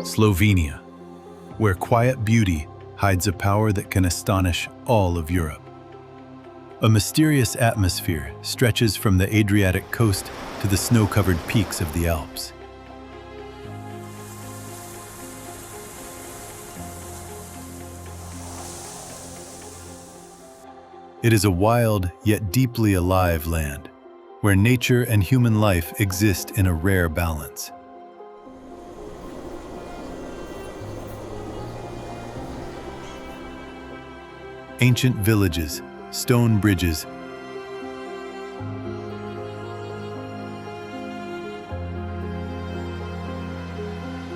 Slovenia, where quiet beauty hides a power that can astonish all of Europe. A mysterious atmosphere stretches from the Adriatic coast to the snow-covered peaks of the Alps. It is a wild yet deeply alive land, where nature and human life exist in a rare balance. Ancient villages, stone bridges,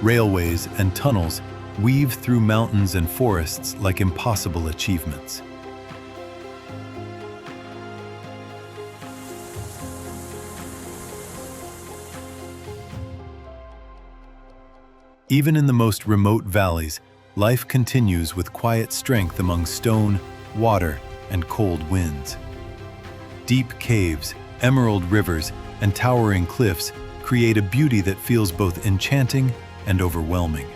railways and tunnels weave through mountains and forests like impossible achievements. Even in the most remote valleys, life continues with quiet strength among stone, water, and cold winds. Deep caves, emerald rivers, and towering cliffs create a beauty that feels both enchanting and overwhelming.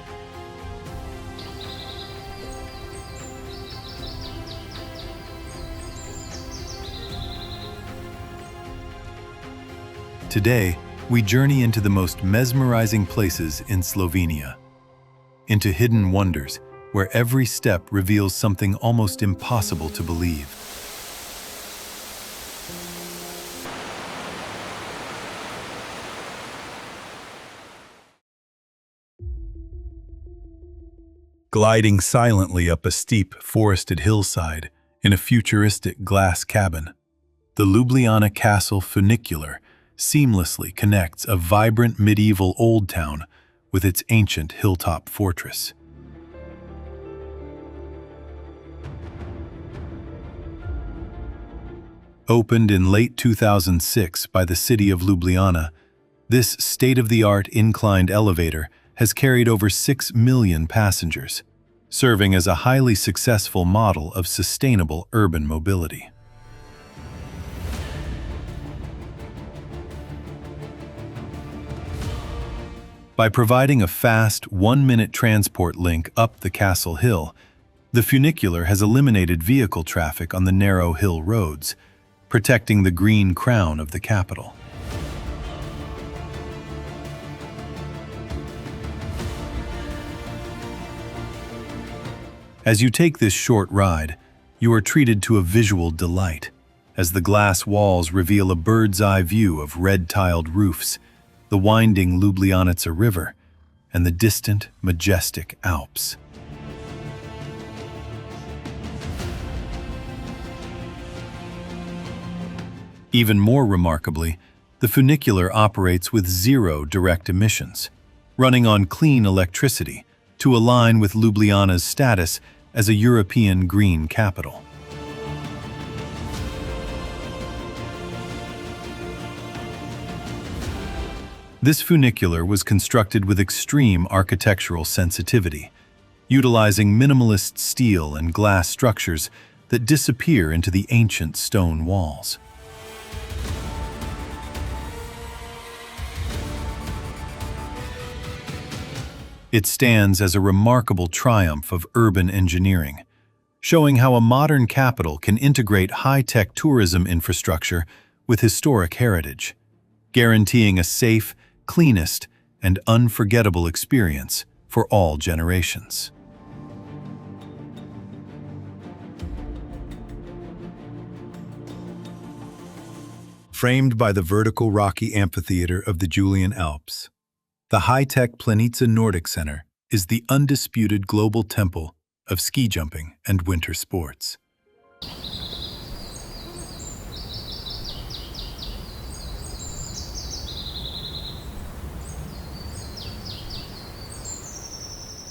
Today, we journey into the most mesmerizing places in Slovenia, into hidden wonders where every step reveals something almost impossible to believe. Gliding silently up a steep, forested hillside in a futuristic glass cabin, the Ljubljana Castle funicular seamlessly connects a vibrant medieval old town with its ancient hilltop fortress. Opened in late 2006 by the city of Ljubljana, this state-of-the-art inclined elevator has carried over 6 million passengers, serving as a highly successful model of sustainable urban mobility. By providing a fast, one-minute transport link up the castle hill, the funicular has eliminated vehicle traffic on the narrow hill roads, protecting the green crown of the capital. As you take this short ride, you are treated to a visual delight, as the glass walls reveal a bird's-eye view of red-tiled roofs, the winding Ljubljanica River, and the distant, majestic Alps. Even more remarkably, the funicular operates with zero direct emissions, running on clean electricity to align with Ljubljana's status as a European green capital. This funicular was constructed with extreme architectural sensitivity, utilizing minimalist steel and glass structures that disappear into the ancient stone walls. It stands as a remarkable triumph of urban engineering, showing how a modern capital can integrate high-tech tourism infrastructure with historic heritage, guaranteeing a safe, cleanest, and unforgettable experience for all generations. Framed by the vertical rocky amphitheater of the Julian Alps, the high-tech Planica Nordic Center is the undisputed global temple of ski jumping and winter sports.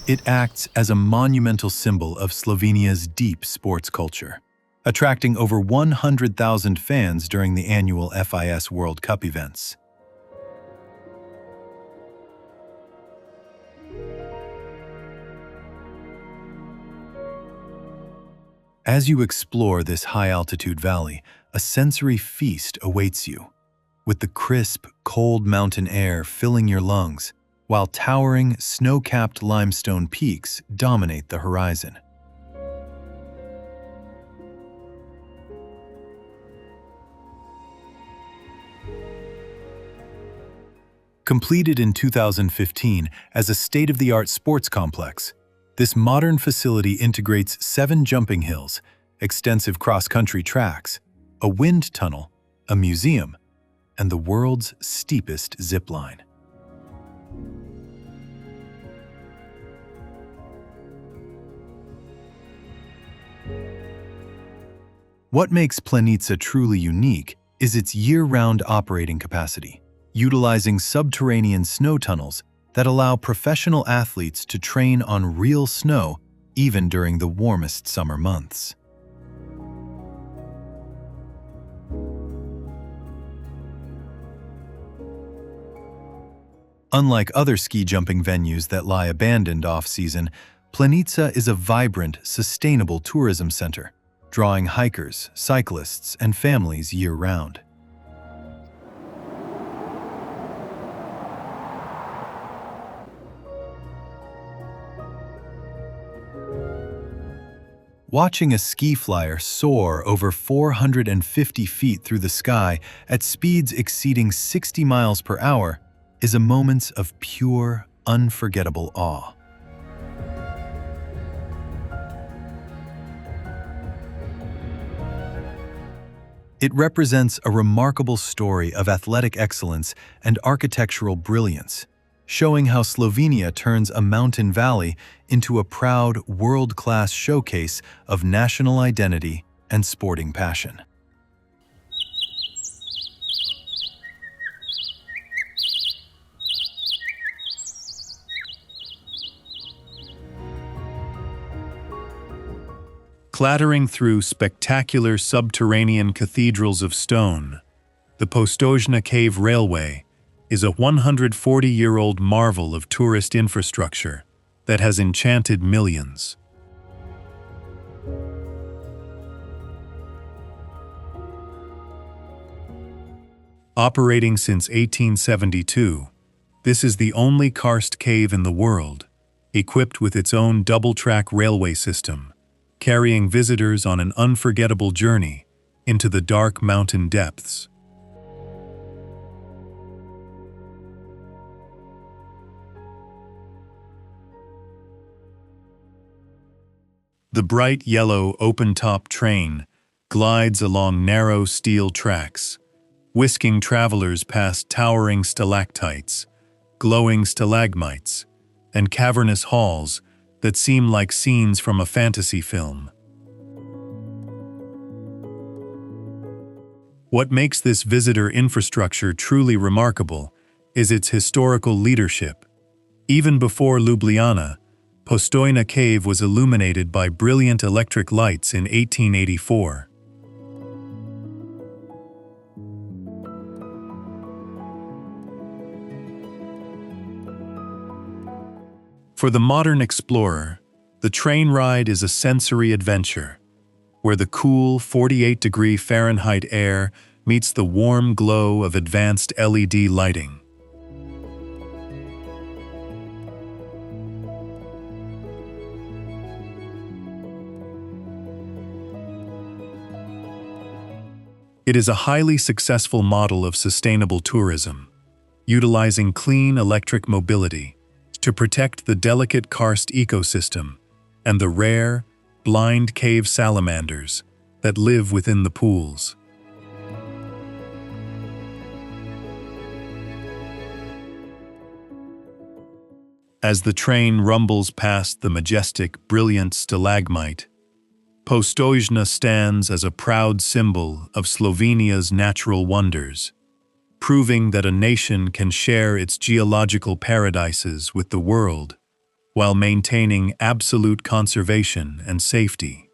It acts as a monumental symbol of Slovenia's deep sports culture, attracting over 100,000 fans during the annual FIS World Cup events. As you explore this high-altitude valley, a sensory feast awaits you, with the crisp, cold mountain air filling your lungs, while towering, snow-capped limestone peaks dominate the horizon. Completed in 2015 as a state-of-the-art sports complex, this modern facility integrates 7 jumping hills, extensive cross-country tracks, a wind tunnel, a museum, and the world's steepest zip line. What makes Planica truly unique is its year-round operating capacity, utilizing subterranean snow tunnels that allow professional athletes to train on real snow even during the warmest summer months. Unlike other ski jumping venues that lie abandoned off-season, Planica is a vibrant, sustainable tourism center, drawing hikers, cyclists, and families year-round. Watching a ski flyer soar over 450 feet through the sky at speeds exceeding 60 miles per hour is a moment of pure, unforgettable awe. It represents a remarkable story of athletic excellence and architectural brilliance, showing how Slovenia turns a mountain valley into a proud, world-class showcase of national identity and sporting passion. Clattering through spectacular subterranean cathedrals of stone, the Postojna Cave Railway is a 140-year-old marvel of tourist infrastructure that has enchanted millions. Operating since 1872, this is the only karst cave in the world, equipped with its own double-track railway system, carrying visitors on an unforgettable journey into the dark mountain depths. The bright yellow open-top train glides along narrow steel tracks, whisking travelers past towering stalactites, glowing stalagmites, and cavernous halls that seem like scenes from a fantasy film. What makes this visitor infrastructure truly remarkable is its historical leadership. Even before Ljubljana, Postojna Cave was illuminated by brilliant electric lights in 1884. For the modern explorer, the train ride is a sensory adventure, where the cool 48-degree Fahrenheit air meets the warm glow of advanced LED lighting. It is a highly successful model of sustainable tourism, utilizing clean electric mobility to protect the delicate karst ecosystem and the rare, blind cave salamanders that live within the pools. As the train rumbles past the majestic, brilliant stalagmite, Postojna stands as a proud symbol of Slovenia's natural wonders, proving that a nation can share its geological paradises with the world while maintaining absolute conservation and safety.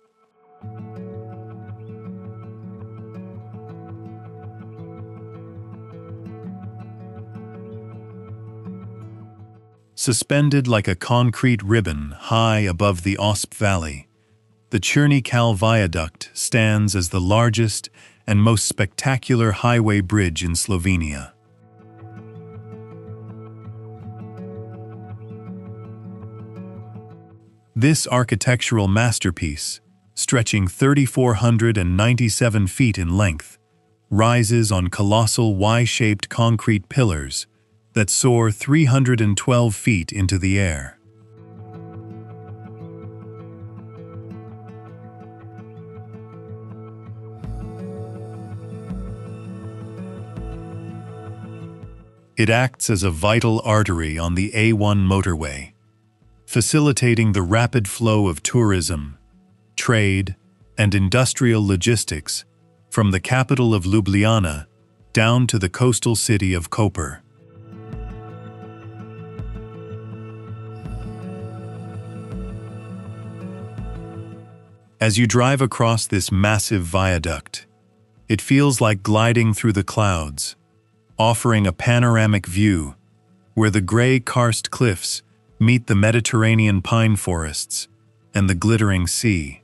Suspended like a concrete ribbon high above the Osp Valley, the Črni Kal Viaduct stands as the largest and most spectacular highway bridge in Slovenia. This architectural masterpiece, stretching 3,497 feet in length, rises on colossal Y-shaped concrete pillars that soar 312 feet into the air. It acts as a vital artery on the A1 motorway, facilitating the rapid flow of tourism, trade, and industrial logistics from the capital of Ljubljana down to the coastal city of Koper. As you drive across this massive viaduct, it feels like gliding through the clouds, offering a panoramic view where the gray karst cliffs meet the Mediterranean pine forests and the glittering sea.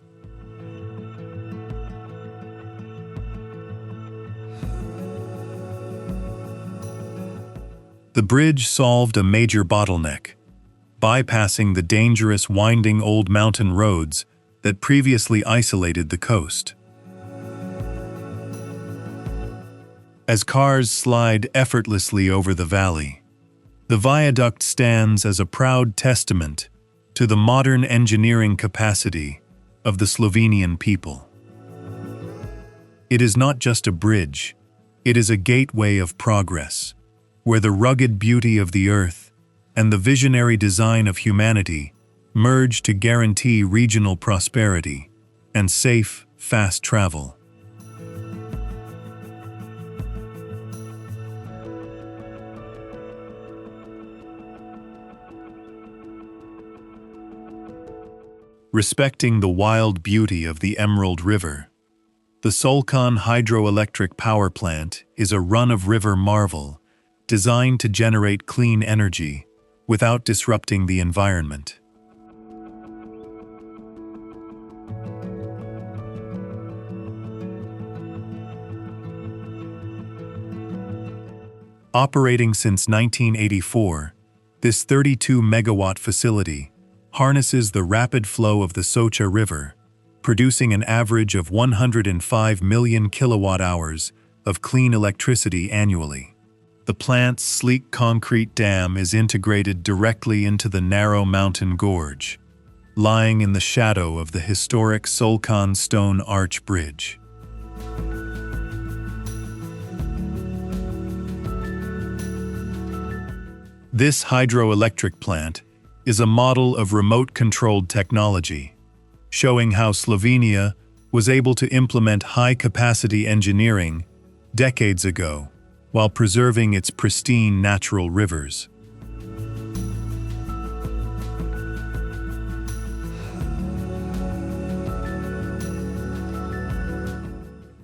The bridge solved a major bottleneck, bypassing the dangerous winding old mountain roads that previously isolated the coast. As cars slide effortlessly over the valley, the viaduct stands as a proud testament to the modern engineering capacity of the Slovenian people. It is not just a bridge, it is a gateway of progress, where the rugged beauty of the earth and the visionary design of humanity merge to guarantee regional prosperity and safe, fast travel. Respecting the wild beauty of the Emerald River, the Solkan hydroelectric power plant is a run-of-river marvel designed to generate clean energy without disrupting the environment. Operating since 1984, this 32-megawatt facility harnesses the rapid flow of the Socha River, producing an average of 105 million kilowatt-hours of clean electricity annually. The plant's sleek concrete dam is integrated directly into the narrow mountain gorge, lying in the shadow of the historic Solkan Stone Arch Bridge. This hydroelectric plant is a model of remote-controlled technology, showing how Slovenia was able to implement high-capacity engineering decades ago while preserving its pristine natural rivers.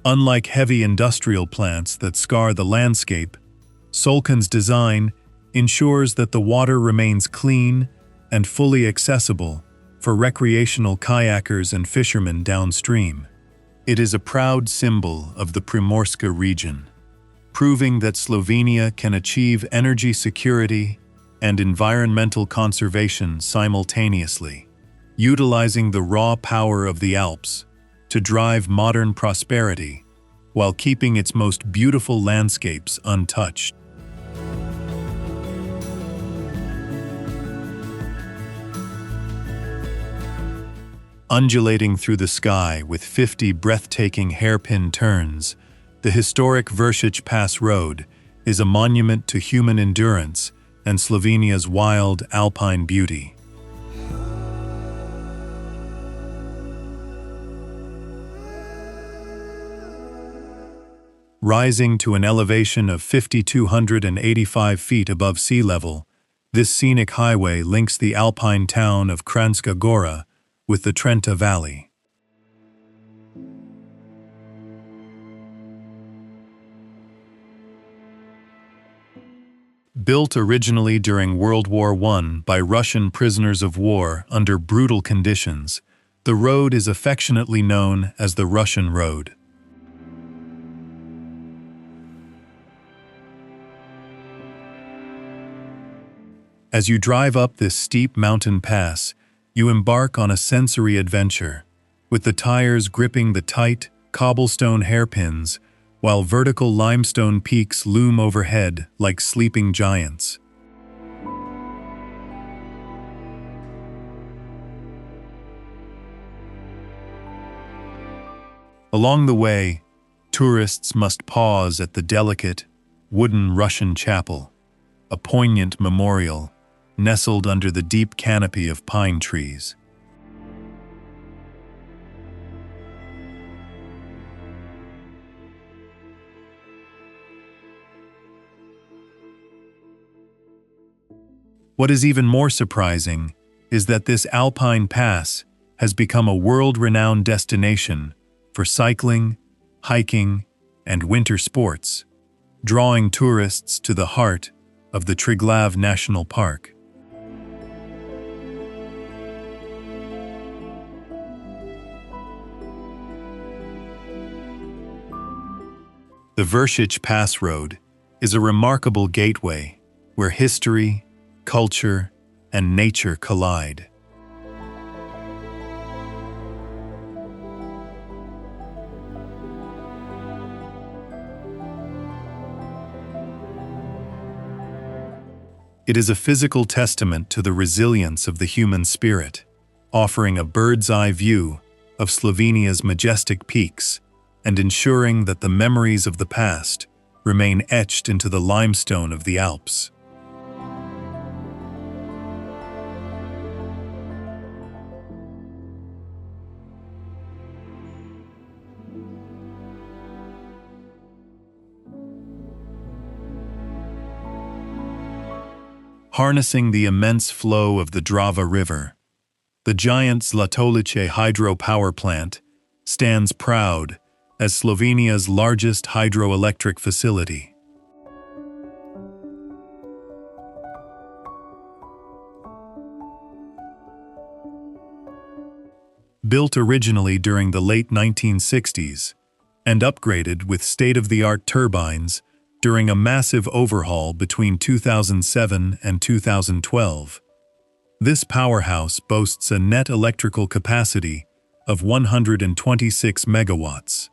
Unlike heavy industrial plants that scar the landscape, Solkan's design ensures that the water remains clean and fully accessible for recreational kayakers and fishermen downstream. It is a proud symbol of the Primorska region, proving that Slovenia can achieve energy security and environmental conservation simultaneously, utilizing the raw power of the Alps to drive modern prosperity while keeping its most beautiful landscapes untouched. Undulating through the sky with 50 breathtaking hairpin turns, the historic Vršić Pass Road is a monument to human endurance and Slovenia's wild alpine beauty. Rising to an elevation of 5,285 feet above sea level, this scenic highway links the alpine town of Kranjska Gora with the Trenta Valley. Built originally during World War I by Russian prisoners of war under brutal conditions, the road is affectionately known as the Russian Road. As you drive up this steep mountain pass, You embark on a sensory adventure, with the tires gripping the tight, cobblestone hairpins, while vertical limestone peaks loom overhead like sleeping giants. Along the way, tourists must pause at the delicate, wooden Russian chapel, a poignant memorial nestled under the deep canopy of pine trees. What is even more surprising is that this alpine pass has become a world-renowned destination for cycling, hiking, and winter sports, drawing tourists to the heart of the Triglav National Park. The Vršić Pass Road is a remarkable gateway where history, culture, and nature collide. It is a physical testament to the resilience of the human spirit, offering a bird's-eye view of Slovenia's majestic peaks and ensuring that the memories of the past remain etched into the limestone of the Alps. Harnessing the immense flow of the Drava River, the giant Zlatolice hydropower plant stands proud as Slovenia's largest hydroelectric facility. Built originally during the late 1960s and upgraded with state-of-the-art turbines during a massive overhaul between 2007 and 2012, this powerhouse boasts a net electrical capacity of 126 megawatts.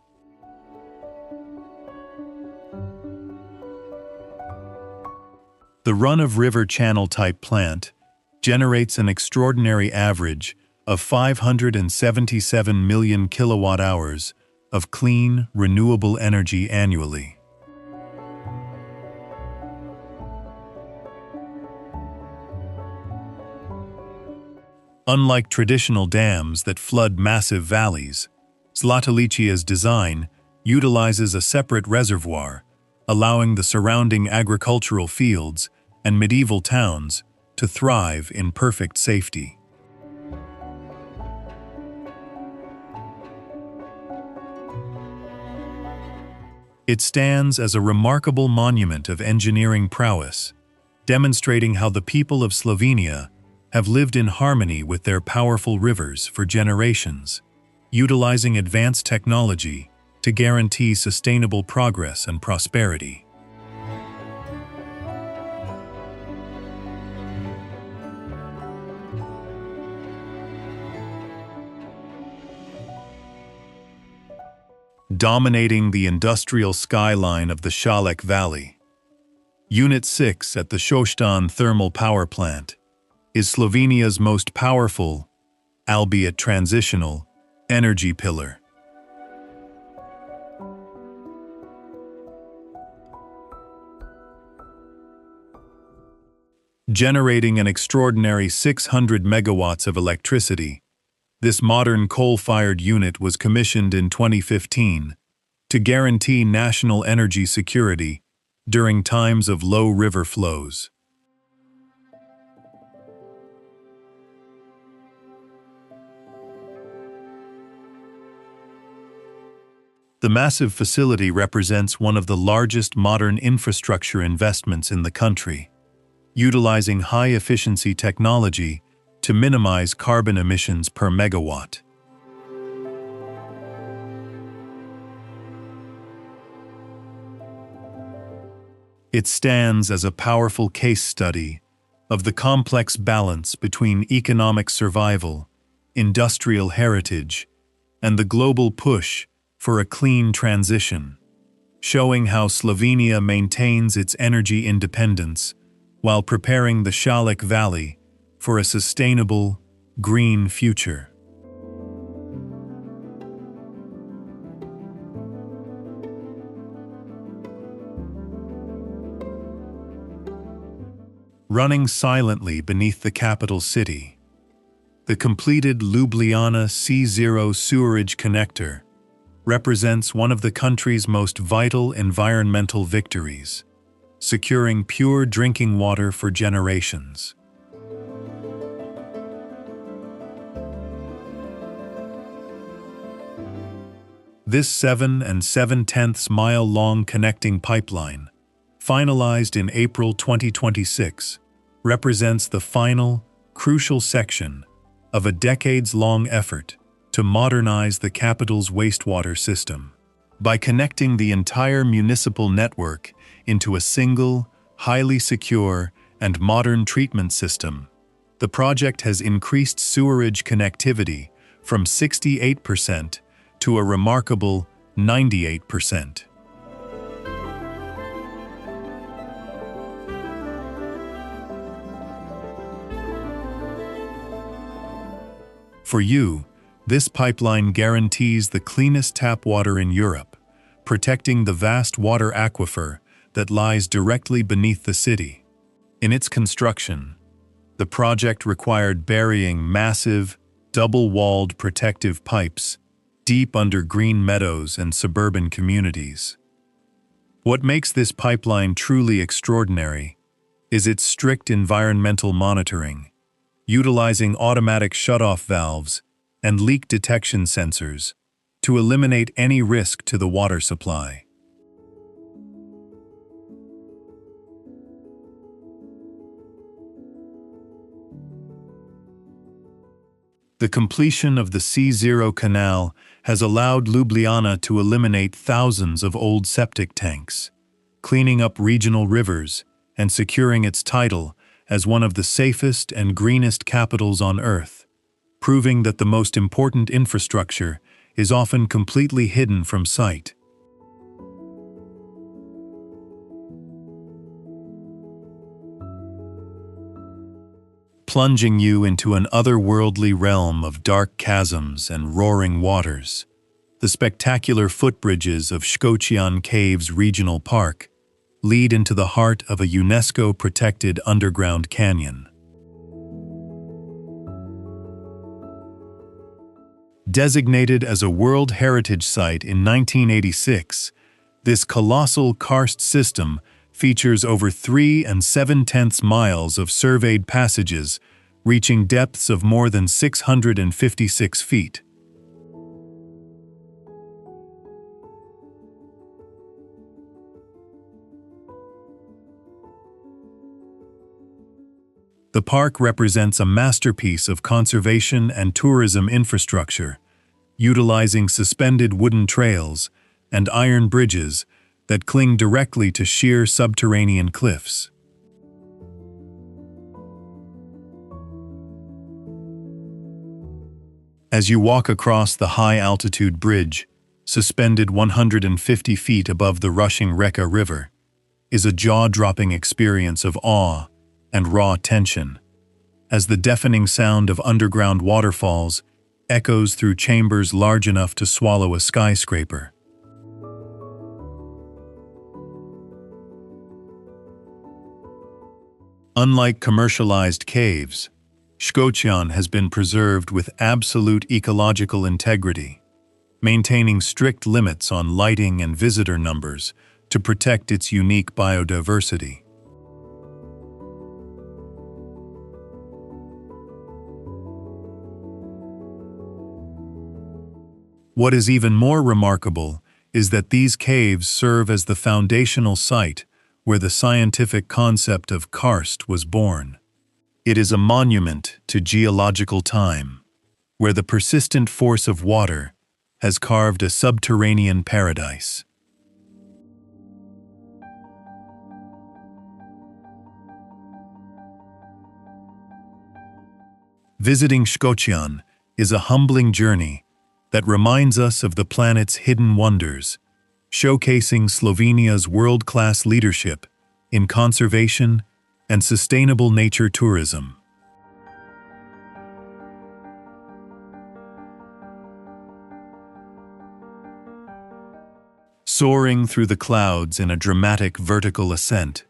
The run-of-river channel-type plant generates an extraordinary average of 577 million kilowatt-hours of clean, renewable energy annually. Unlike traditional dams that flood massive valleys, Zlatolicia's design utilizes a separate reservoir, allowing the surrounding agricultural fields and medieval towns to thrive in perfect safety. It stands as a remarkable monument of engineering prowess, demonstrating how the people of Slovenia have lived in harmony with their powerful rivers for generations, utilizing advanced technology to guarantee sustainable progress and prosperity. Dominating the industrial skyline of the Shalek Valley, Unit 6 at the Šoštan Thermal Power Plant is Slovenia's most powerful, albeit transitional, energy pillar. Generating an extraordinary 600 megawatts of electricity, this modern coal-fired unit was commissioned in 2015 to guarantee national energy security during times of low river flows. The massive facility represents one of the largest modern infrastructure investments in the country, utilizing high-efficiency technology to minimize carbon emissions per megawatt. It stands as a powerful case study of the complex balance between economic survival, industrial heritage, and the global push for a clean transition, showing how Slovenia maintains its energy independence while preparing the Šalek Valley for a sustainable, green future. Running silently beneath the capital city, the completed Ljubljana C0 sewerage connector represents one of the country's most vital environmental victories, securing pure drinking water for generations. This 7 7/10 mile long connecting pipeline, finalized in April 2026, represents the final, crucial section of a decades-long effort to modernize the capital's wastewater system. By connecting the entire municipal network into a single, highly secure, and modern treatment system, the project has increased sewerage connectivity from 68% to a remarkable 98%. For you, this pipeline guarantees the cleanest tap water in Europe, protecting the vast water aquifer that lies directly beneath the city. In its construction, the project required burying massive, double-walled protective pipes deep under green meadows and suburban communities. What makes this pipeline truly extraordinary is its strict environmental monitoring, utilizing automatic shutoff valves and leak detection sensors to eliminate any risk to the water supply. The completion of the C0 canal has allowed Ljubljana to eliminate thousands of old septic tanks, cleaning up regional rivers and securing its title as one of the safest and greenest capitals on Earth, proving that the most important infrastructure is often completely hidden from sight. Plunging you into an otherworldly realm of dark chasms and roaring waters, the spectacular footbridges of Škocjan Caves Regional Park lead into the heart of a UNESCO-protected underground canyon. Designated as a World Heritage Site in 1986, this colossal karst system features over 3 7/10 miles of surveyed passages, reaching depths of more than 656 feet. The park represents a masterpiece of conservation and tourism infrastructure, utilizing suspended wooden trails and iron bridges that cling directly to sheer subterranean cliffs. As you walk across the high-altitude bridge, suspended 150 feet above the rushing Reka River, is a jaw-dropping experience of awe and raw tension, as the deafening sound of underground waterfalls echoes through chambers large enough to swallow a skyscraper. Unlike commercialized caves, Škocjan has been preserved with absolute ecological integrity, maintaining strict limits on lighting and visitor numbers to protect its unique biodiversity. What is even more remarkable is that these caves serve as the foundational site where the scientific concept of karst was born. It is a monument to geological time, where the persistent force of water has carved a subterranean paradise. Visiting Shkotian is a humbling journey that reminds us of the planet's hidden wonders, showcasing Slovenia's world-class leadership in conservation and sustainable nature tourism. Soaring through the clouds in a dramatic vertical ascent,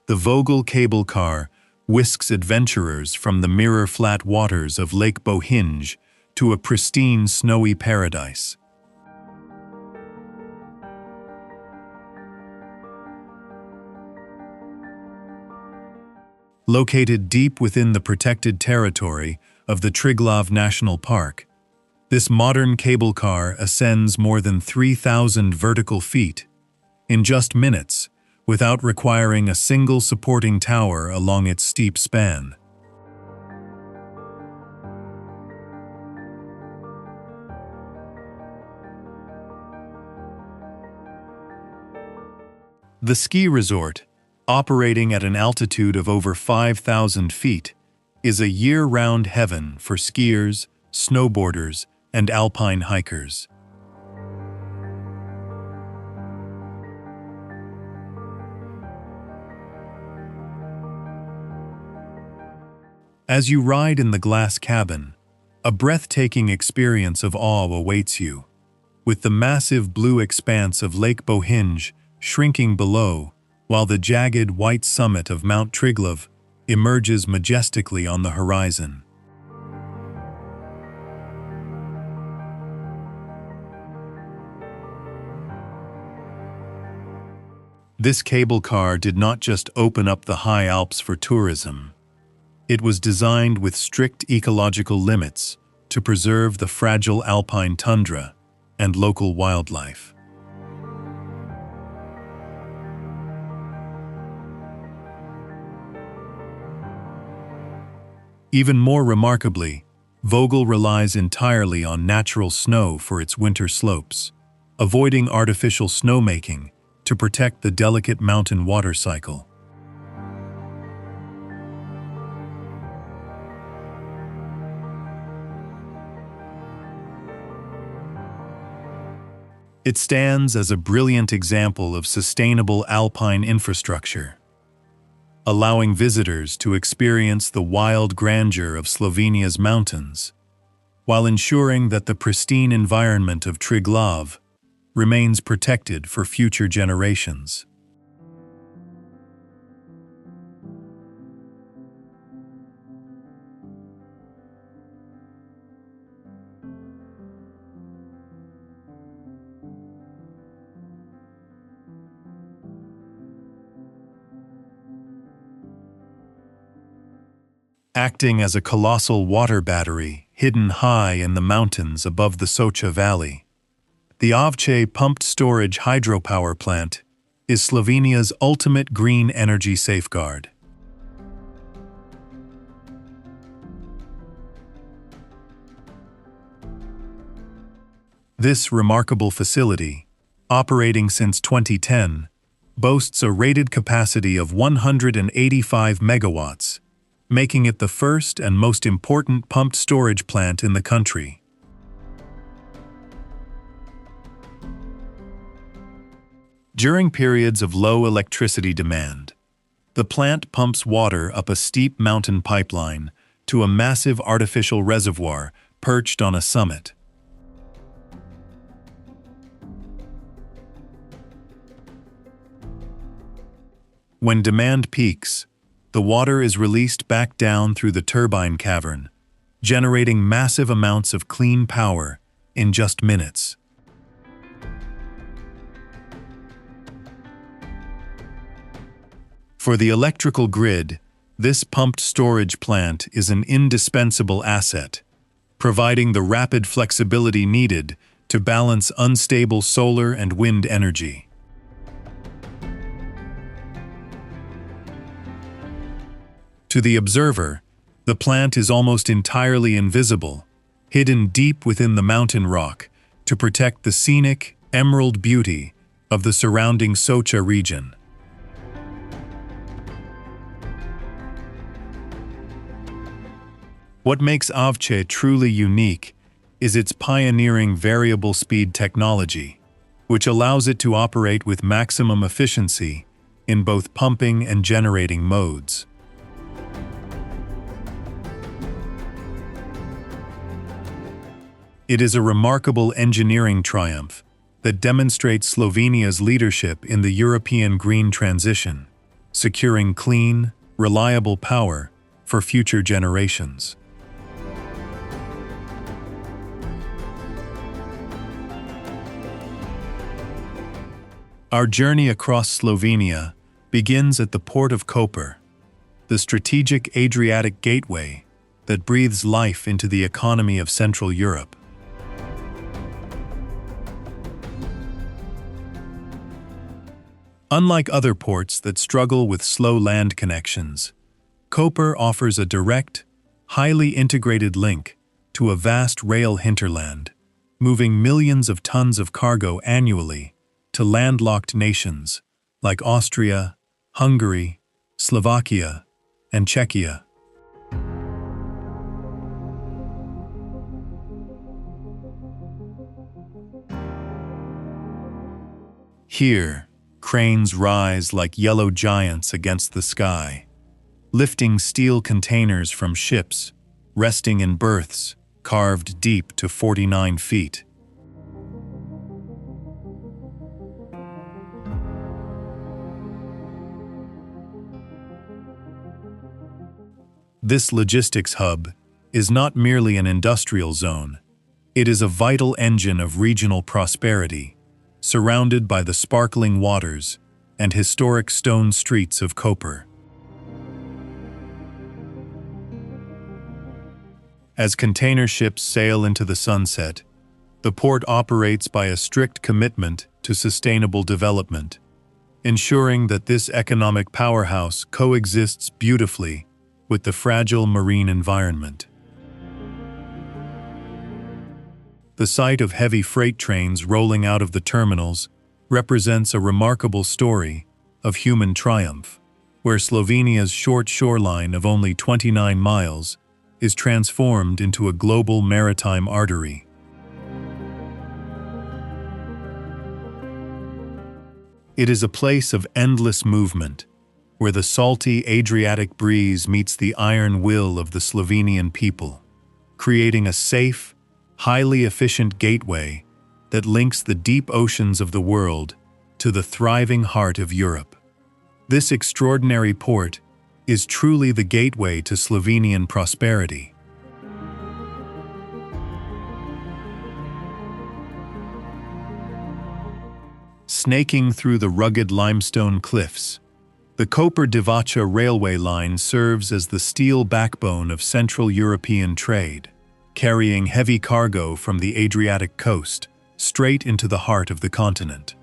the Vogel cable car whisks adventurers from the mirror-flat waters of Lake Bohinj to a pristine snowy paradise. Located deep within the protected territory of the Triglav National Park, this modern cable car ascends more than 3,000 vertical feet in just minutes, without requiring a single supporting tower along its steep span. The ski resort, operating at an altitude of over 5,000 feet, is a year-round heaven for skiers, snowboarders, and alpine hikers. As you ride in the glass cabin, a breathtaking experience of awe awaits you, with the massive blue expanse of Lake Bohinj shrinking below, while the jagged white summit of Mount Triglav emerges majestically on the horizon. This cable car did not just open up the high Alps for tourism. It was designed with strict ecological limits to preserve the fragile alpine tundra and local wildlife. Even more remarkably, Vogel relies entirely on natural snow for its winter slopes, avoiding artificial snowmaking to protect the delicate mountain water cycle. It stands as a brilliant example of sustainable alpine infrastructure, allowing visitors to experience the wild grandeur of Slovenia's mountains, while ensuring that the pristine environment of Triglav remains protected for future generations. Acting as a colossal water battery hidden high in the mountains above the Socha Valley, the Avce pumped storage hydropower plant is Slovenia's ultimate green energy safeguard. This remarkable facility, operating since 2010, boasts a rated capacity of 185 megawatts, making it the first and most important pumped storage plant in the country. During periods of low electricity demand, the plant pumps water up a steep mountain pipeline to a massive artificial reservoir perched on a summit. When demand peaks, the water is released back down through the turbine cavern, generating massive amounts of clean power in just minutes. For the electrical grid, this pumped storage plant is an indispensable asset, providing the rapid flexibility needed to balance unstable solar and wind energy. To the observer, the plant is almost entirely invisible, hidden deep within the mountain rock to protect the scenic, emerald beauty of the surrounding Socha region. What makes Avce truly unique is its pioneering variable speed technology, which allows it to operate with maximum efficiency in both pumping and generating modes. It is a remarkable engineering triumph that demonstrates Slovenia's leadership in the European green transition, securing clean, reliable power for future generations. Our journey across Slovenia begins at the port of Koper, the strategic Adriatic gateway that breathes life into the economy of Central Europe. Unlike other ports that struggle with slow land connections, Koper offers a direct, highly integrated link to a vast rail hinterland, moving millions of tons of cargo annually to landlocked nations like Austria, Hungary, Slovakia, and Czechia. Here, cranes rise like yellow giants against the sky, lifting steel containers from ships, resting in berths carved deep to 49 feet. This logistics hub is not merely an industrial zone. It is a vital engine of regional prosperity, surrounded by the sparkling waters and historic stone streets of Koper. As container ships sail into the sunset, the port operates by a strict commitment to sustainable development, ensuring that this economic powerhouse coexists beautifully with the fragile marine environment. The sight of heavy freight trains rolling out of the terminals represents a remarkable story of human triumph, where Slovenia's short shoreline of only 29 miles is transformed into a global maritime artery. It is a place of endless movement, where the salty Adriatic breeze meets the iron will of the Slovenian people, creating a safe, highly efficient gateway that links the deep oceans of the world to the thriving heart of Europe. This extraordinary port is truly the gateway to Slovenian prosperity. Snaking through the rugged limestone cliffs, the Koper-Divača railway line serves as the steel backbone of Central European trade, carrying heavy cargo from the Adriatic coast straight into the heart of the continent.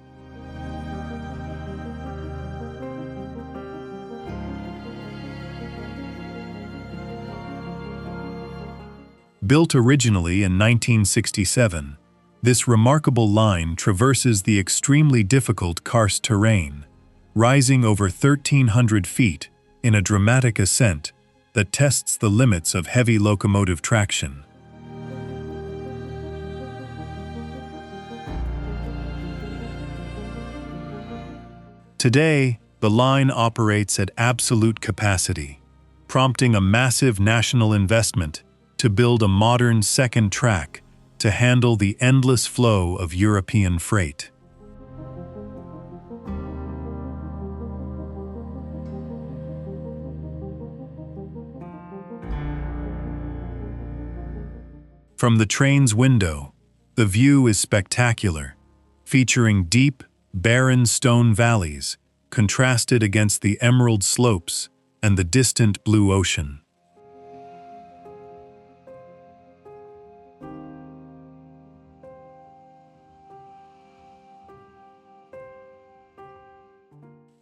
Built originally in 1967, this remarkable line traverses the extremely difficult karst terrain, rising over 1,300 feet in a dramatic ascent that tests the limits of heavy locomotive traction. Today, the line operates at absolute capacity, prompting a massive national investment to build a modern second track to handle the endless flow of European freight. From the train's window, the view is spectacular, featuring deep, barren stone valleys contrasted against the emerald slopes and the distant blue ocean.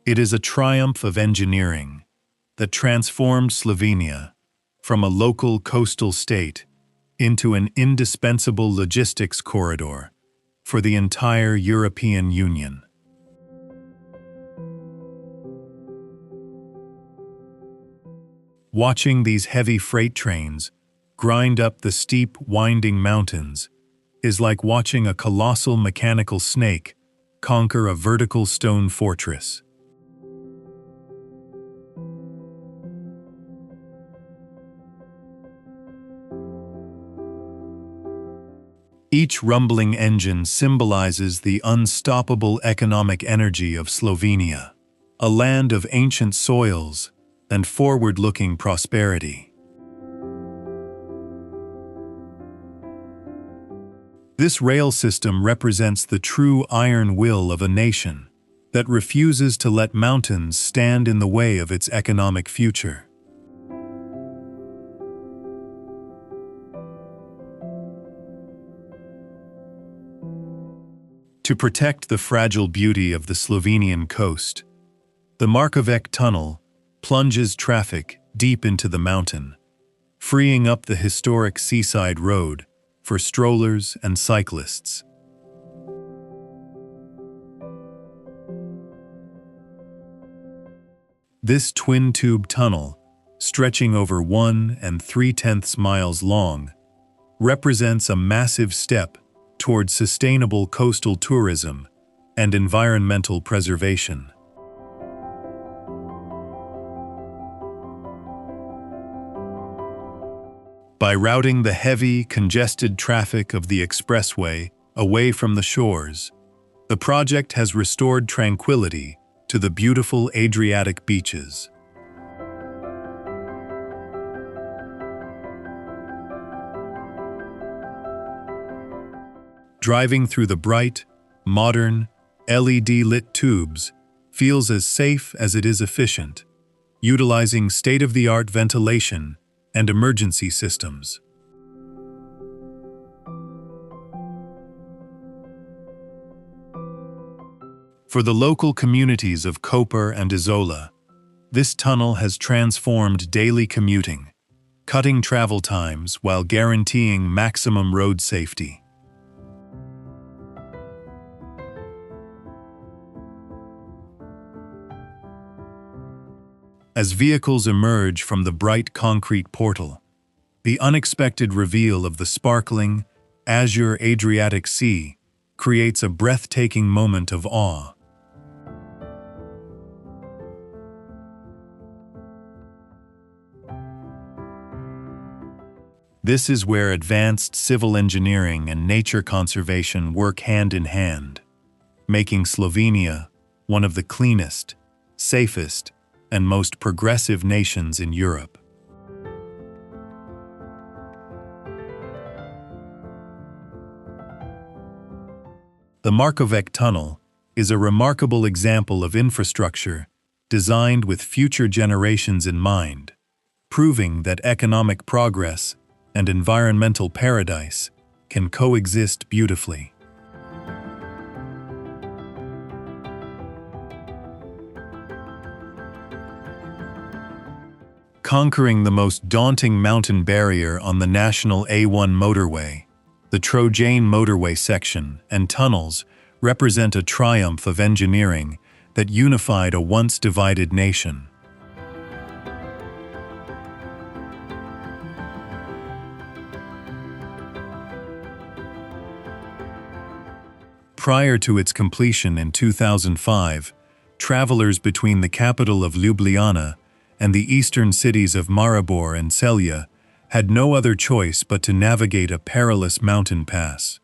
It is a triumph of engineering that transformed Slovenia from a local coastal state into an indispensable logistics corridor for the entire European Union. Watching these heavy freight trains grind up the steep, winding mountains is like watching a colossal mechanical snake conquer a vertical stone fortress. Each rumbling engine symbolizes the unstoppable economic energy of Slovenia, a land of ancient soils and forward-looking prosperity. This rail system represents the true iron will of a nation that refuses to let mountains stand in the way of its economic future. To protect the fragile beauty of the Slovenian coast, the Markovec Tunnel plunges traffic deep into the mountain, freeing up the historic seaside road for strollers and cyclists. This twin-tube tunnel, stretching over 1 3/10 miles long, represents a massive step towards sustainable coastal tourism and environmental preservation. By routing the heavy, congested traffic of the expressway away from the shores, the project has restored tranquility to the beautiful Adriatic beaches. Driving through the bright, modern, LED-lit tubes feels as safe as it is efficient, utilizing state-of-the-art ventilation and emergency systems. For the local communities of Koper and Izola, this tunnel has transformed daily commuting, cutting travel times while guaranteeing maximum road safety. As vehicles emerge from the bright concrete portal, the unexpected reveal of the sparkling, azure Adriatic Sea creates a breathtaking moment of awe. This is where advanced civil engineering and nature conservation work hand in hand, making Slovenia one of the cleanest, safest, and most progressive nations in Europe. The Markovec Tunnel is a remarkable example of infrastructure designed with future generations in mind, proving that economic progress and environmental paradise can coexist beautifully. Conquering the most daunting mountain barrier on the national A1 motorway, the Trojan motorway section and tunnels represent a triumph of engineering that unified a once divided nation. Prior to its completion in 2005, travelers between the capital of Ljubljana and the eastern cities of Maribor and Celje had no other choice but to navigate a perilous mountain pass.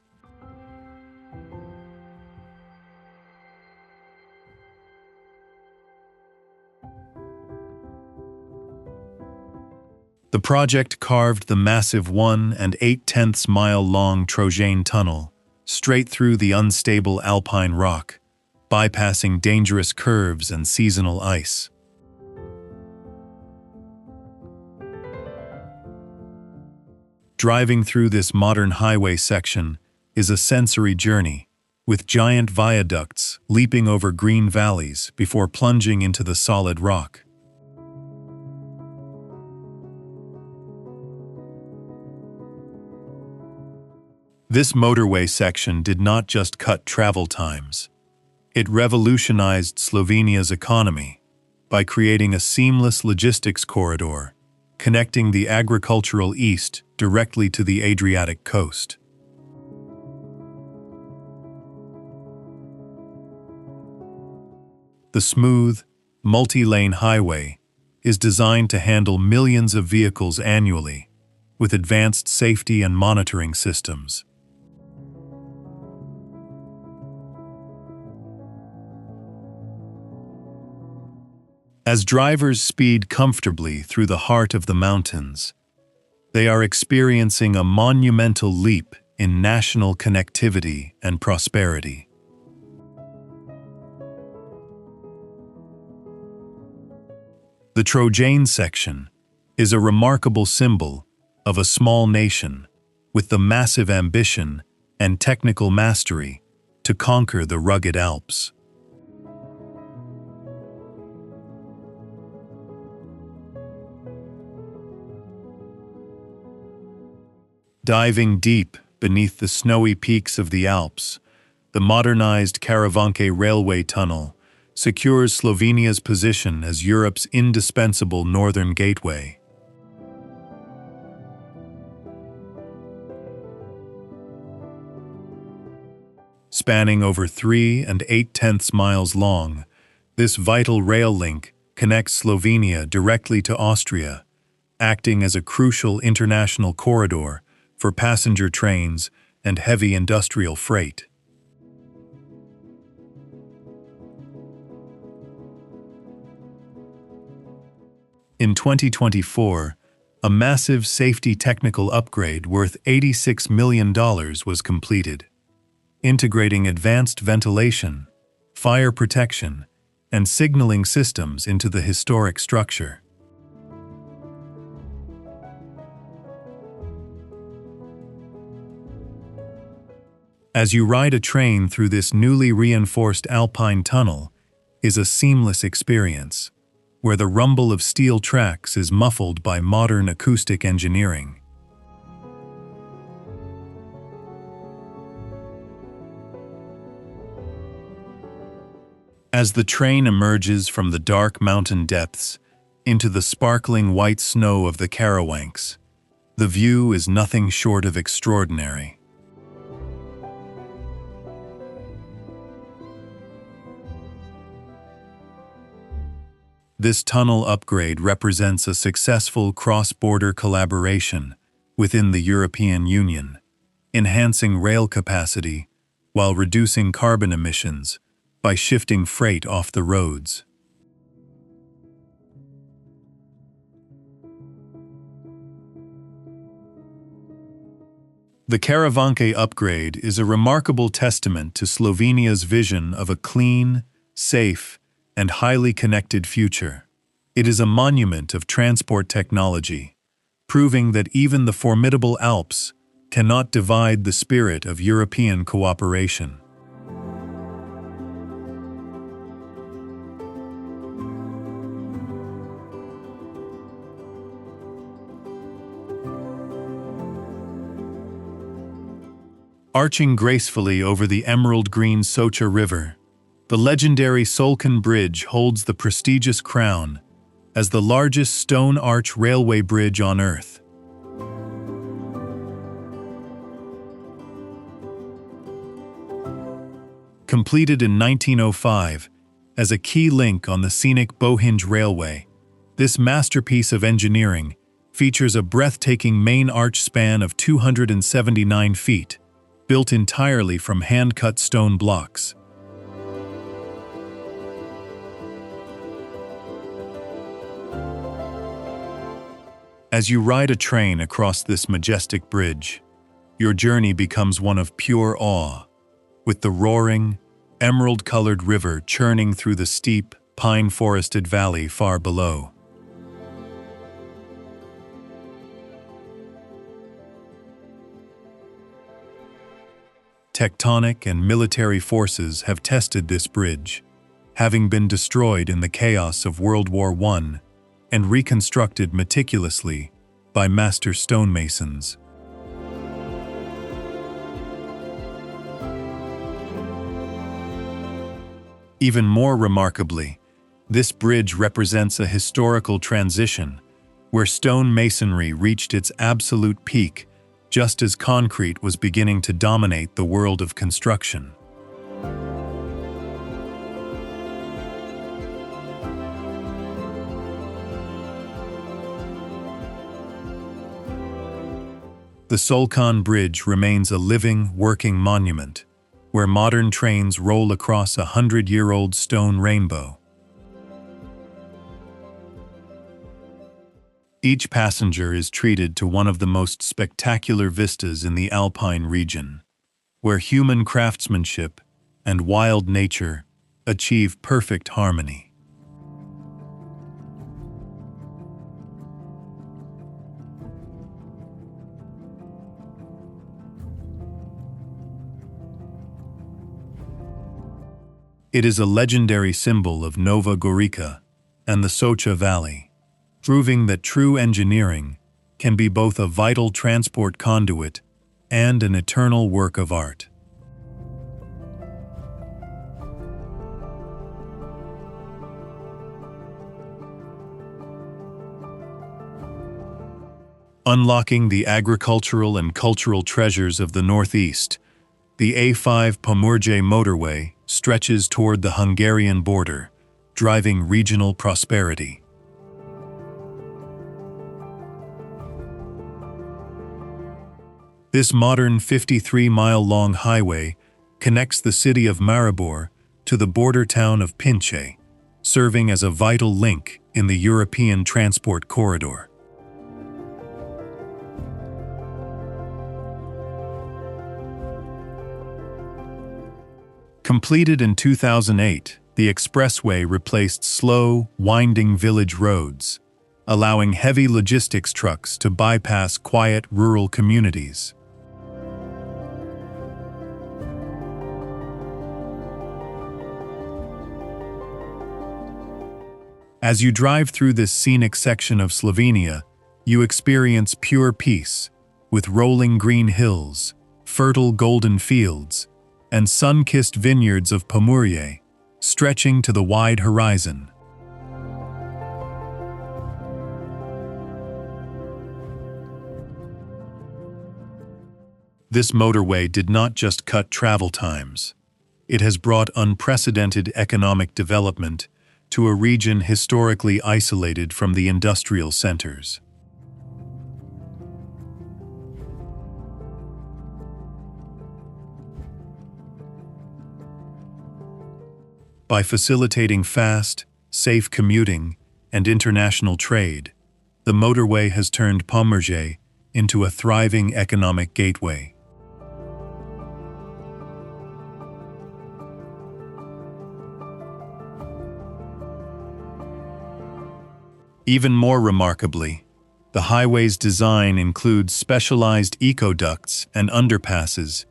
The project carved the massive 1 8/10 mile long Trojan tunnel straight through the unstable alpine rock, bypassing dangerous curves and seasonal ice. Driving through this modern highway section is a sensory journey, with giant viaducts leaping over green valleys before plunging into the solid rock. This motorway section did not just cut travel times. It revolutionized Slovenia's economy by creating a seamless logistics corridor, connecting the agricultural east directly to the Adriatic coast. The smooth, multi-lane highway is designed to handle millions of vehicles annually, with advanced safety and monitoring systems. As drivers speed comfortably through the heart of the mountains, they are experiencing a monumental leap in national connectivity and prosperity. The Trojan section is a remarkable symbol of a small nation with the massive ambition and technical mastery to conquer the rugged Alps. Diving deep beneath the snowy peaks of the Alps, the modernized Karavanke railway tunnel secures Slovenia's position as Europe's indispensable northern gateway. Spanning over 3 8/10 miles long, this vital rail link connects Slovenia directly to Austria, acting as a crucial international corridor for passenger trains and heavy industrial freight. In 2024, a massive safety technical upgrade worth $86 million was completed, integrating advanced ventilation, fire protection, and signaling systems into the historic structure. As you ride a train through this newly reinforced alpine tunnel is a seamless experience, where the rumble of steel tracks is muffled by modern acoustic engineering. As the train emerges from the dark mountain depths into the sparkling white snow of the Karawanks, the view is nothing short of extraordinary. This tunnel upgrade represents a successful cross-border collaboration within the European Union, enhancing rail capacity while reducing carbon emissions by shifting freight off the roads. The Karavanke upgrade is a remarkable testament to Slovenia's vision of a clean, safe, and highly connected future. It is a monument of transport technology, proving that even the formidable Alps cannot divide the spirit of European cooperation. Arching gracefully over the emerald-green Socha River, the legendary Solkan Bridge holds the prestigious crown as the largest stone arch railway bridge on Earth. Completed in 1905 as a key link on the scenic Bohinj Railway, this masterpiece of engineering features a breathtaking main arch span of 279 feet, built entirely from hand-cut stone blocks. As you ride a train across this majestic bridge, your journey becomes one of pure awe, with the roaring, emerald-colored river churning through the steep, pine-forested valley far below. Tectonic and military forces have tested this bridge, having been destroyed in the chaos of World War I and reconstructed meticulously by master stonemasons. Even more remarkably, this bridge represents a historical transition, where stone masonry reached its absolute peak just as concrete was beginning to dominate the world of construction. The Solkan Bridge remains a living, working monument, where modern trains roll across a 100-year-old stone rainbow. Each passenger is treated to one of the most spectacular vistas in the Alpine region, where human craftsmanship and wild nature achieve perfect harmony. It is a legendary symbol of Nova Gorica and the Socha Valley, proving that true engineering can be both a vital transport conduit and an eternal work of art. Unlocking the agricultural and cultural treasures of the Northeast, the A5 Pomurje motorway stretches toward the Hungarian border, driving regional prosperity. This modern 53-mile-long highway connects the city of Maribor to the border town of Pinche, serving as a vital link in the European transport corridor. Completed in 2008, the expressway replaced slow, winding village roads, allowing heavy logistics trucks to bypass quiet rural communities. As you drive through this scenic section of Slovenia, you experience pure peace, with rolling green hills, fertile golden fields, and sun-kissed vineyards of Pomurje, stretching to the wide horizon. This motorway did not just cut travel times. It has brought unprecedented economic development to a region historically isolated from the industrial centers. By facilitating fast, safe commuting and international trade, the motorway has turned Pomurje into a thriving economic gateway. Even more remarkably, the highway's design includes specialized ecoducts and underpasses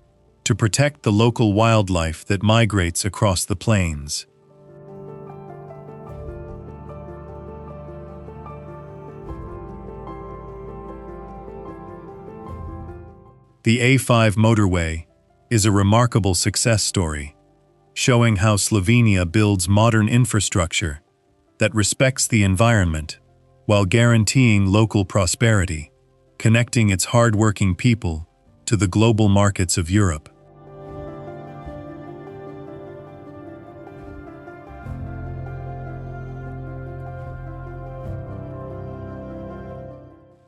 to protect the local wildlife that migrates across the plains. The A5 motorway is a remarkable success story, showing how Slovenia builds modern infrastructure that respects the environment while guaranteeing local prosperity, connecting its hard-working people to the global markets of Europe.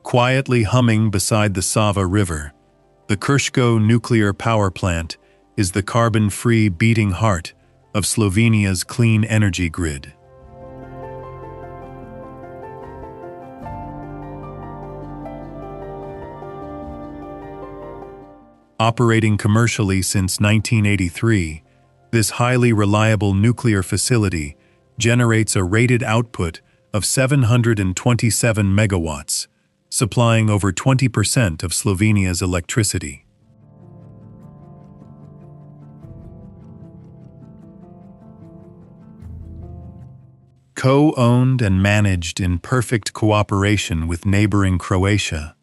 Quietly humming beside the Sava River, the Krško nuclear power plant is the carbon-free beating heart of Slovenia's clean energy grid. Operating commercially since 1983, this highly reliable nuclear facility generates a rated output of 727 megawatts, supplying over 20% of Slovenia's electricity. Co-owned and managed in perfect cooperation with neighboring Croatia,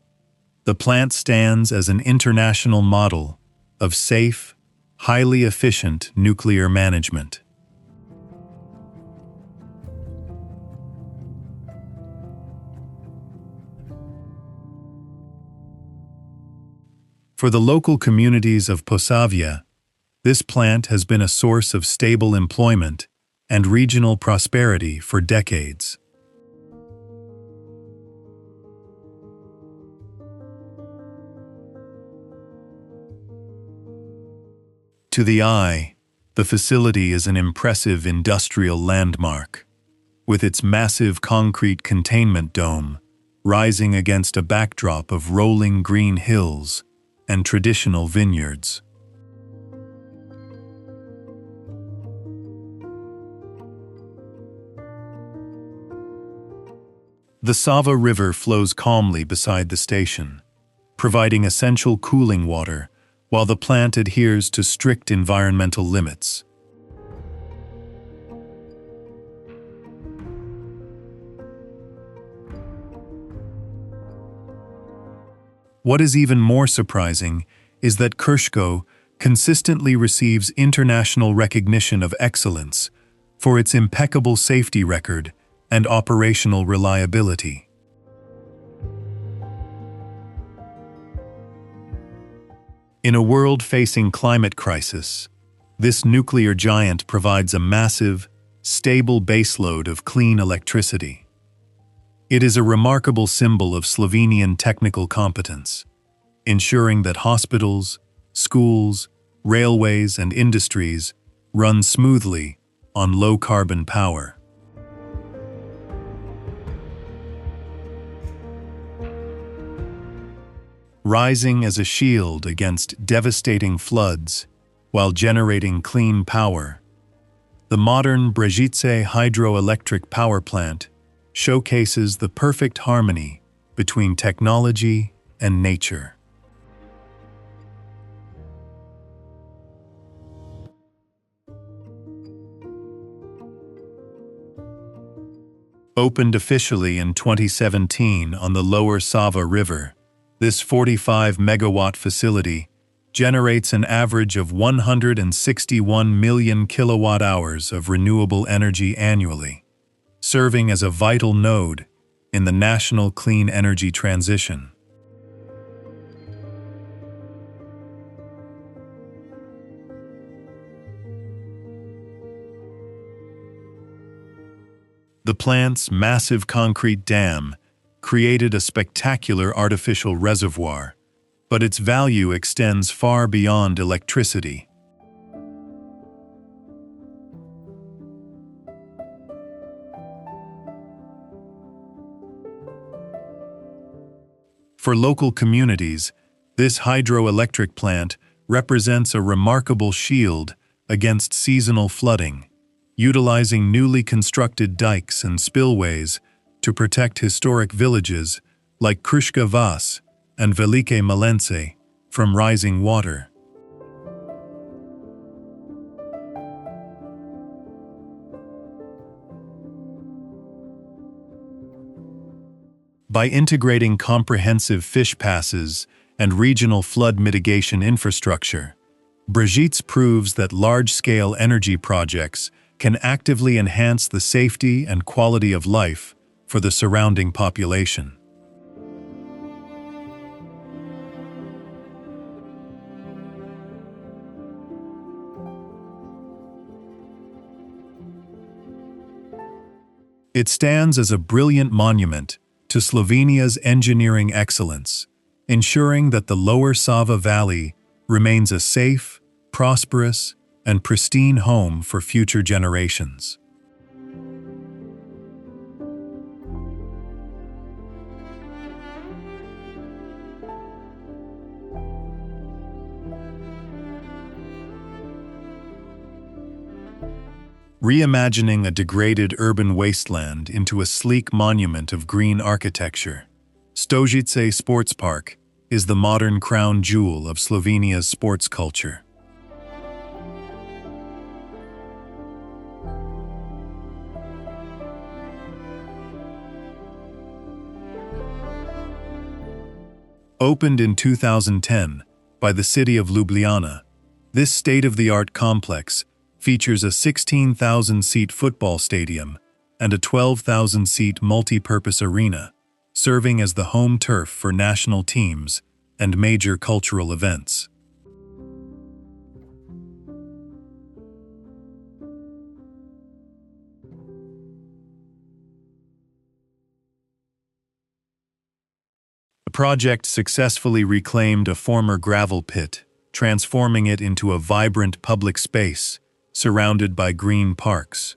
the plant stands as an international model of safe, highly efficient nuclear management. For the local communities of Posavia, this plant has been a source of stable employment and regional prosperity for decades. To the eye, the facility is an impressive industrial landmark, with its massive concrete containment dome rising against a backdrop of rolling green hills and traditional vineyards. The Sava River flows calmly beside the station, providing essential cooling water while the plant adheres to strict environmental limits. What is even more surprising is that Krško consistently receives international recognition of excellence for its impeccable safety record and operational reliability. In a world facing climate crisis, this nuclear giant provides a massive, stable baseload of clean electricity. It is a remarkable symbol of Slovenian technical competence, ensuring that hospitals, schools, railways, and industries run smoothly on low-carbon power. Rising as a shield against devastating floods while generating clean power, the modern Brežice hydroelectric power plant showcases the perfect harmony between technology and nature. Opened officially in 2017 on the lower Sava River, this 45-megawatt facility generates an average of 161 million kilowatt-hours of renewable energy annually, serving as a vital node in the national clean energy transition. The plant's massive concrete dam created a spectacular artificial reservoir, but its value extends far beyond electricity. For local communities, this hydroelectric plant represents a remarkable shield against seasonal flooding, utilizing newly constructed dikes and spillways to protect historic villages like Krška Vas and Velike Malence from rising water. By integrating comprehensive fish passes and regional flood mitigation infrastructure, Brežice proves that large-scale energy projects can actively enhance the safety and quality of life for the surrounding population. It stands as a brilliant monument to Slovenia's engineering excellence, ensuring that the lower Sava Valley remains a safe, prosperous, and pristine home for future generations. Reimagining a degraded urban wasteland into a sleek monument of green architecture, Stožice Sports Park is the modern crown jewel of Slovenia's sports culture. Opened in 2010 by the city of Ljubljana, this state-of-the-art complex features a 16,000-seat football stadium and a 12,000-seat multi-purpose arena, serving as the home turf for national teams and major cultural events. The project successfully reclaimed a former gravel pit, transforming it into a vibrant public space surrounded by green parks.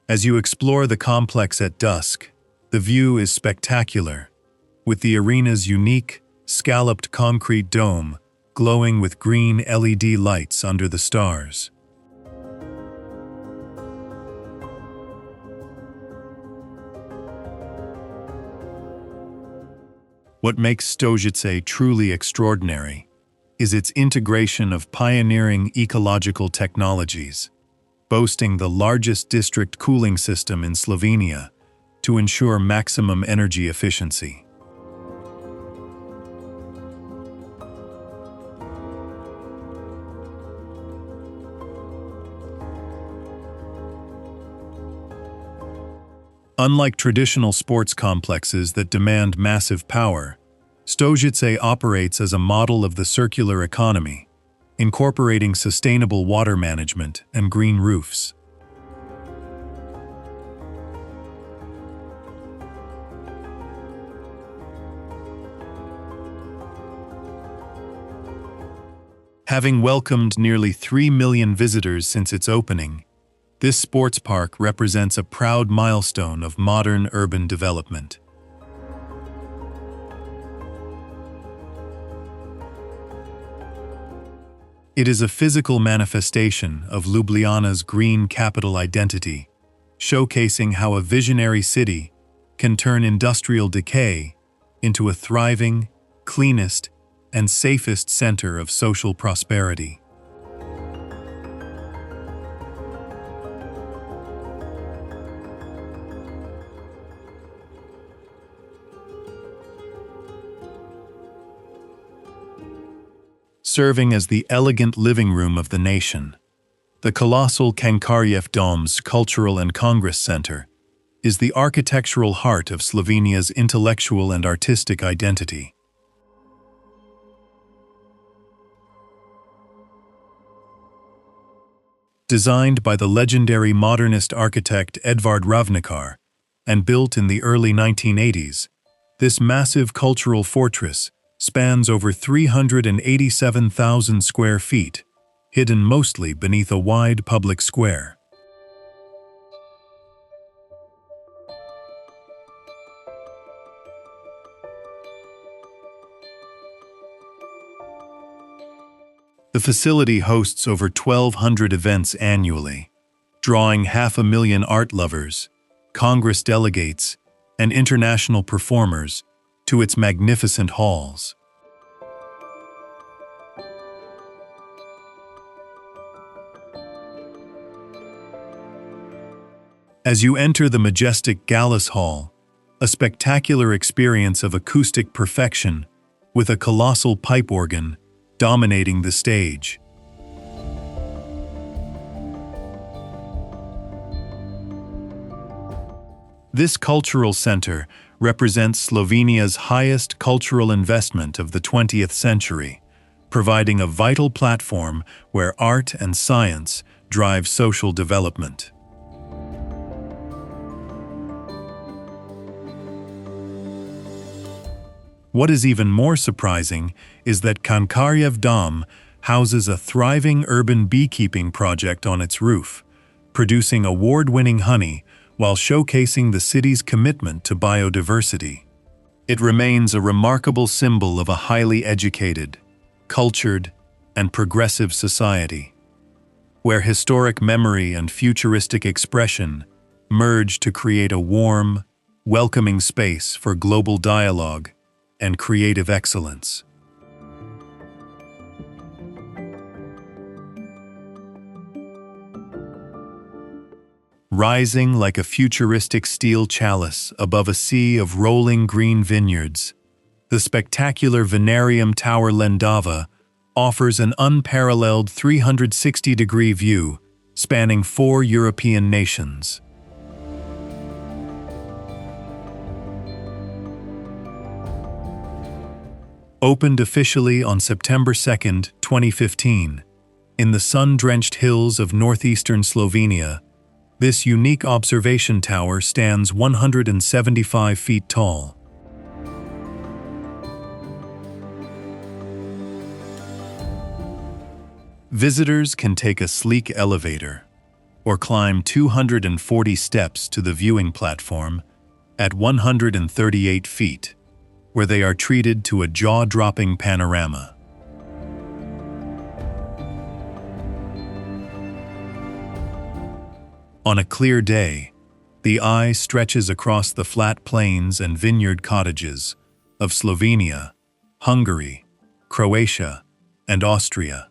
As you explore the complex at dusk, the view is spectacular, with the arena's unique, scalloped concrete dome glowing with green LED lights under the stars. What makes Stožice truly extraordinary is its integration of pioneering ecological technologies, boasting the largest district cooling system in Slovenia to ensure maximum energy efficiency. Unlike traditional sports complexes that demand massive power, Stožice operates as a model of the circular economy, incorporating sustainable water management and green roofs. Having welcomed nearly 3 million visitors since its opening, this sports park represents a proud milestone of modern urban development. It is a physical manifestation of Ljubljana's green capital identity, showcasing how a visionary city can turn industrial decay into a thriving, cleanest, and safest center of social prosperity. Serving as the elegant living room of the nation, the colossal Cankarjev Dom's Cultural and Congress Center is the architectural heart of Slovenia's intellectual and artistic identity. Designed by the legendary modernist architect Edvard Ravnikar and built in the early 1980s, this massive cultural fortress spans over 387,000 square feet, hidden mostly beneath a wide public square. The facility hosts over 1,200 events annually, drawing 500,000 art lovers, Congress delegates, and international performers to its magnificent halls. As you enter the majestic Gallus Hall, a spectacular experience of acoustic perfection with a colossal pipe organ dominating the stage. This cultural center represents Slovenia's highest cultural investment of the 20th century, providing a vital platform where art and science drive social development. What is even more surprising is that Cankarjev Dom houses a thriving urban beekeeping project on its roof, producing award-winning honey while showcasing the city's commitment to biodiversity. It remains a remarkable symbol of a highly educated, cultured, and progressive society, where historic memory and futuristic expression merge to create a warm, welcoming space for global dialogue and creative excellence. Rising like a futuristic steel chalice above a sea of rolling green vineyards, the spectacular Venarium Tower Lendava offers an unparalleled 360-degree view spanning 4 European nations. Opened officially on September 2, 2015, in the sun-drenched hills of northeastern Slovenia, this unique observation tower stands 175 feet tall. Visitors can take a sleek elevator or climb 240 steps to the viewing platform at 138 feet, where they are treated to a jaw-dropping panorama. On a clear day, the eye stretches across the flat plains and vineyard cottages of Slovenia, Hungary, Croatia, and Austria.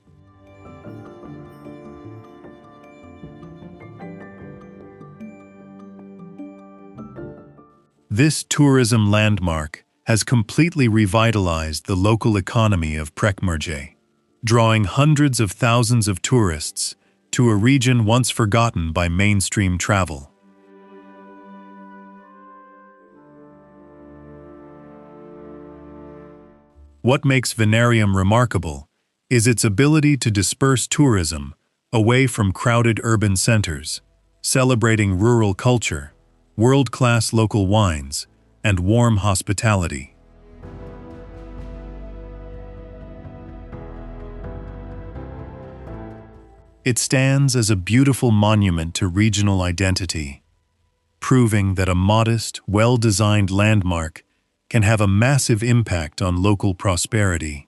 This tourism landmark has completely revitalized the local economy of Prekmurje, drawing hundreds of thousands of tourists to a region once forgotten by mainstream travel. What makes Venarium remarkable is its ability to disperse tourism away from crowded urban centers, celebrating rural culture, world-class local wines, and warm hospitality. It stands as a beautiful monument to regional identity, proving that a modest, well-designed landmark can have a massive impact on local prosperity,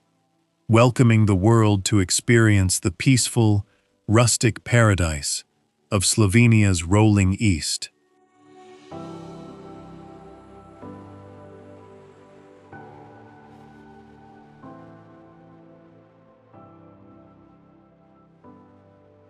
welcoming the world to experience the peaceful, rustic paradise of Slovenia's rolling east.